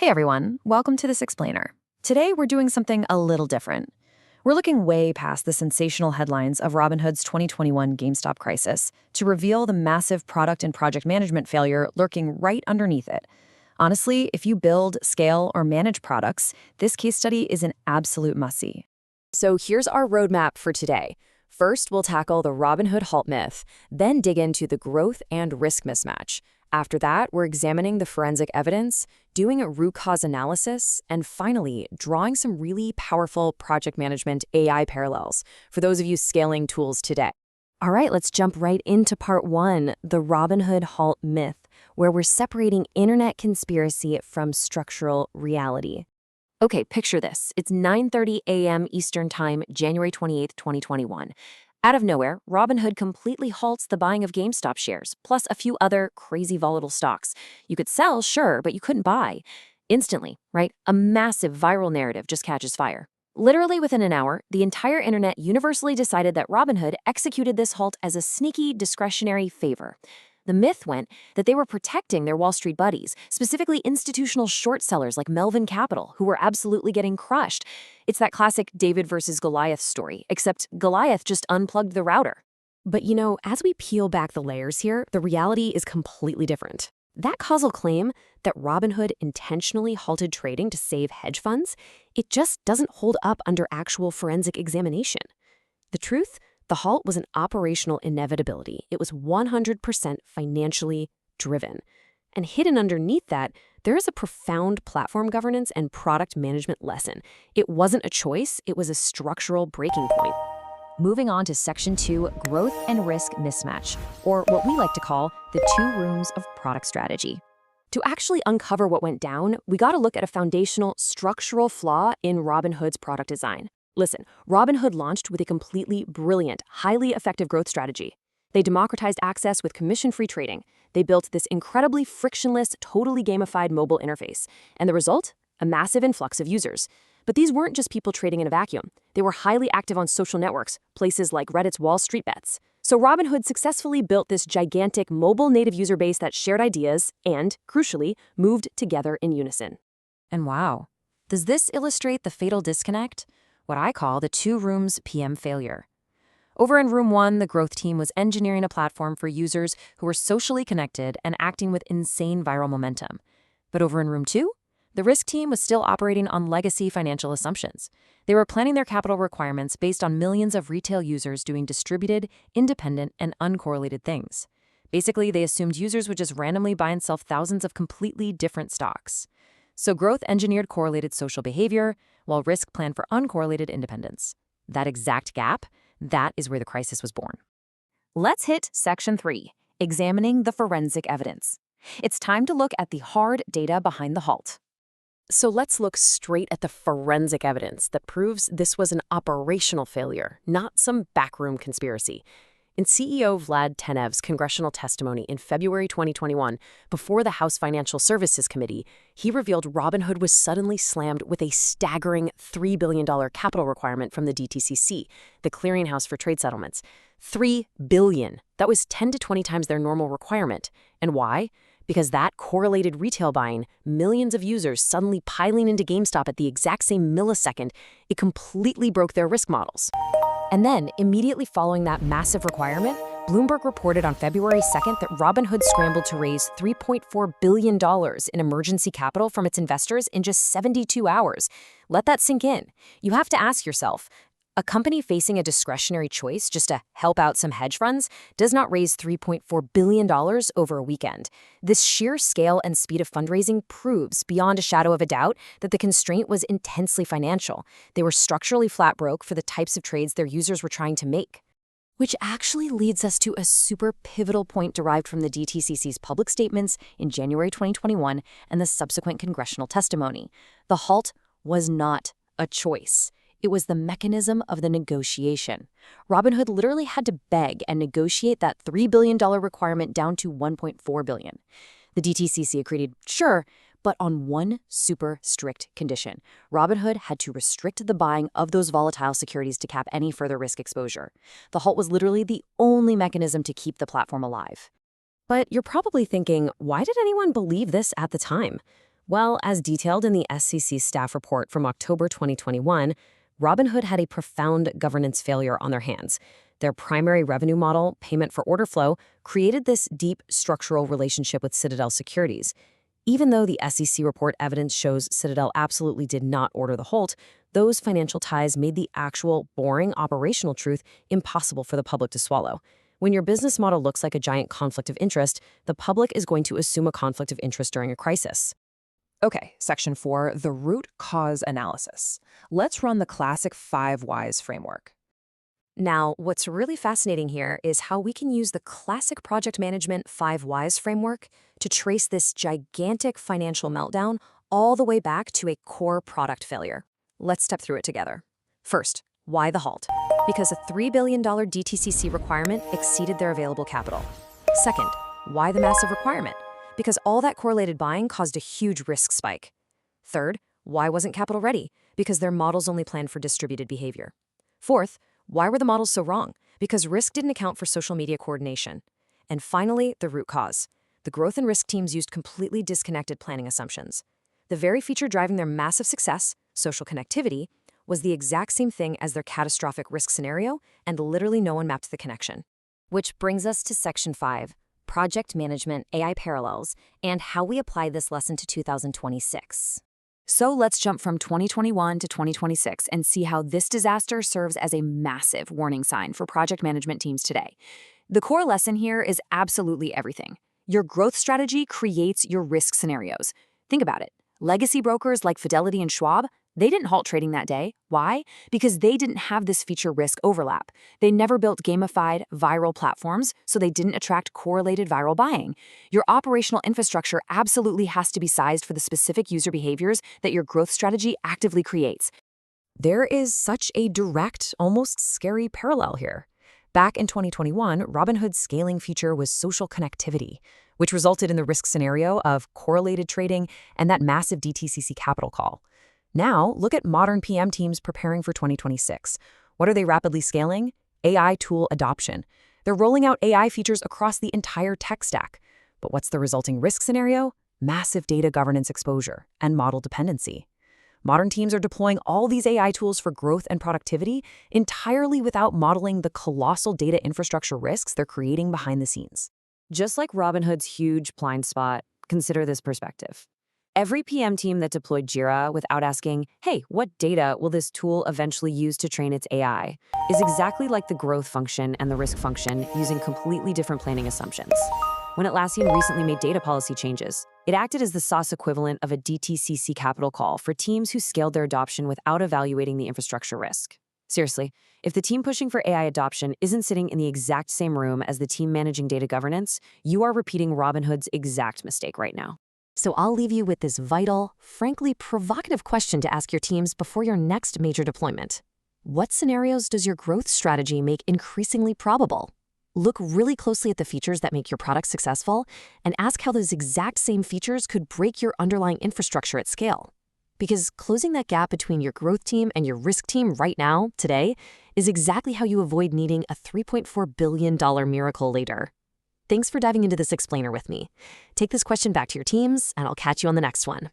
Hey everyone, welcome to this explainer. Today we're doing something a little different. We're looking way past the sensational headlines of Robinhood's 2021 GameStop crisis to reveal the massive product and project management failure lurking right underneath it. Honestly, if you build, scale, or manage products, this case study is an absolute must-see. So here's our roadmap for today. First, we'll tackle the Robinhood halt myth, then dig into the growth and risk mismatch. After that, we're examining the forensic evidence, doing a root cause analysis, and finally, drawing some really powerful project management AI parallels for those of you scaling tools today. All right, let's jump right into part one, the Robinhood halt myth, where we're separating internet conspiracy from structural reality. Okay, picture this. It's 9:30 a.m. Eastern Time, January 28th, 2021. Out of nowhere, Robinhood completely halts the buying of GameStop shares, plus a few other crazy volatile stocks. You could sell, sure, but you couldn't buy. Instantly, right? A massive viral narrative just catches fire. Literally within an hour, the entire internet universally decided that Robinhood executed this halt as a sneaky, discretionary favor. The myth went that they were protecting their Wall Street buddies, specifically institutional short sellers like Melvin Capital, who were absolutely getting crushed. It's that classic David versus Goliath story, except Goliath just unplugged the router. But as we peel back the layers here, the reality is completely different. That causal claim that Robinhood intentionally halted trading to save hedge funds, it just doesn't hold up under actual forensic examination. The truth? The halt was an operational inevitability. It was 100% financially driven. And hidden underneath that, there is a profound platform governance and product management lesson. It wasn't a choice, it was a structural breaking point. Moving on to Section 2, Growth and Risk Mismatch, or what we like to call the two rooms of product strategy. To actually uncover what went down, we got to look at a foundational structural flaw in Robinhood's product design. Listen, Robinhood launched with a completely brilliant, highly effective growth strategy. They democratized access with commission-free trading. They built this incredibly frictionless, totally gamified mobile interface. And the result? A massive influx of users. But these weren't just people trading in a vacuum. They were highly active on social networks, places like Reddit's Wall Street Bets. So Robinhood successfully built this gigantic mobile-native user base that shared ideas and, crucially, moved together in unison. And wow, does this illustrate the fatal disconnect? What I call the two rooms PM failure. Over in room 1, the growth team was engineering a platform for users who were socially connected and acting with insane viral momentum. But over in room 2, the risk team was still operating on legacy financial assumptions. They were planning their capital requirements based on millions of retail users doing distributed, independent, and uncorrelated things. Basically, they assumed users would just randomly buy and sell thousands of completely different stocks. So growth engineered correlated social behavior, while risk planned for uncorrelated independence. That exact gap, that is where the crisis was born. Let's hit Section 3, examining the forensic evidence. It's time to look at the hard data behind the halt. So let's look straight at the forensic evidence that proves this was an operational failure, not some backroom conspiracy. In CEO Vlad Tenev's congressional testimony in February 2021, before the House Financial Services Committee, he revealed Robinhood was suddenly slammed with a staggering $3 billion capital requirement from the DTCC, the clearinghouse for trade settlements. $3 billion. That was 10 to 20 times their normal requirement. And why? Because that correlated retail buying, millions of users suddenly piling into GameStop at the exact same millisecond, it completely broke their risk models. And then, immediately following that massive requirement, Bloomberg reported on February 2nd that Robinhood scrambled to raise $3.4 billion in emergency capital from its investors in just 72 hours. Let that sink in. You have to ask yourself, a company facing a discretionary choice just to help out some hedge funds does not raise $3.4 billion over a weekend. This sheer scale and speed of fundraising proves, beyond a shadow of a doubt, that the constraint was intensely financial. They were structurally flat broke for the types of trades their users were trying to make. Which actually leads us to a super pivotal point derived from the DTCC's public statements in January 2021 and the subsequent congressional testimony. The halt was not a choice. It was the mechanism of the negotiation. Robinhood literally had to beg and negotiate that $3 billion requirement down to $1.4 billion. The DTCC agreed, sure, but on one super strict condition. Robinhood had to restrict the buying of those volatile securities to cap any further risk exposure. The halt was literally the only mechanism to keep the platform alive. But you're probably thinking, why did anyone believe this at the time? Well, as detailed in the SEC staff report from October 2021, Robinhood had a profound governance failure on their hands. Their primary revenue model, payment for order flow, created this deep structural relationship with Citadel Securities. Even though the SEC report evidence shows Citadel absolutely did not order the halt, those financial ties made the actual, boring operational truth impossible for the public to swallow. When your business model looks like a giant conflict of interest, the public is going to assume a conflict of interest during a crisis. Okay, Section 4, the root cause analysis. Let's run the classic 5 whys framework. Now, what's really fascinating here is how we can use the classic project management 5 whys framework to trace this gigantic financial meltdown all the way back to a core product failure. Let's step through it together. First, why the halt? Because a $3 billion DTCC requirement exceeded their available capital. Second, why the massive requirement? Because all that correlated buying caused a huge risk spike. Third, why wasn't capital ready? Because their models only planned for distributed behavior. Fourth, why were the models so wrong? Because risk didn't account for social media coordination. And finally, the root cause. The growth and risk teams used completely disconnected planning assumptions. The very feature driving their massive success, social connectivity, was the exact same thing as their catastrophic risk scenario, and literally no one mapped the connection. Which brings us to Section 5, Project Management AI Parallels, and how we apply this lesson to 2026. So let's jump from 2021 to 2026 and see how this disaster serves as a massive warning sign for project management teams today. The core lesson here is absolutely everything. Your growth strategy creates your risk scenarios. Think about it. Legacy brokers like Fidelity and Schwab, they didn't halt trading that day. Why? Because they didn't have this feature risk overlap. They never built gamified, viral platforms, so they didn't attract correlated viral buying. Your operational infrastructure absolutely has to be sized for the specific user behaviors that your growth strategy actively creates. There is such a direct, almost scary parallel here. Back in 2021, Robinhood's scaling feature was social connectivity, which resulted in the risk scenario of correlated trading and that massive DTCC capital call. Now, look at modern PM teams preparing for 2026. What are they rapidly scaling? AI tool adoption. They're rolling out AI features across the entire tech stack. But what's the resulting risk scenario? Massive data governance exposure and model dependency. Modern teams are deploying all these AI tools for growth and productivity entirely without modeling the colossal data infrastructure risks they're creating behind the scenes. Just like Robinhood's huge blind spot, consider this perspective. Every PM team that deployed Jira without asking, hey, what data will this tool eventually use to train its AI, is exactly like the growth function and the risk function using completely different planning assumptions. When Atlassian recently made data policy changes, it acted as the sauce equivalent of a DTCC capital call for teams who scaled their adoption without evaluating the infrastructure risk. Seriously, if the team pushing for AI adoption isn't sitting in the exact same room as the team managing data governance, you are repeating Robinhood's exact mistake right now. So I'll leave you with this vital, frankly provocative question to ask your teams before your next major deployment. What scenarios does your growth strategy make increasingly probable? Look really closely at the features that make your product successful and ask how those exact same features could break your underlying infrastructure at scale. Because closing that gap between your growth team and your risk team right now, today, is exactly how you avoid needing a $3.4 billion miracle later. Thanks for diving into this explainer with me. Take this question back to your teams, and I'll catch you on the next one.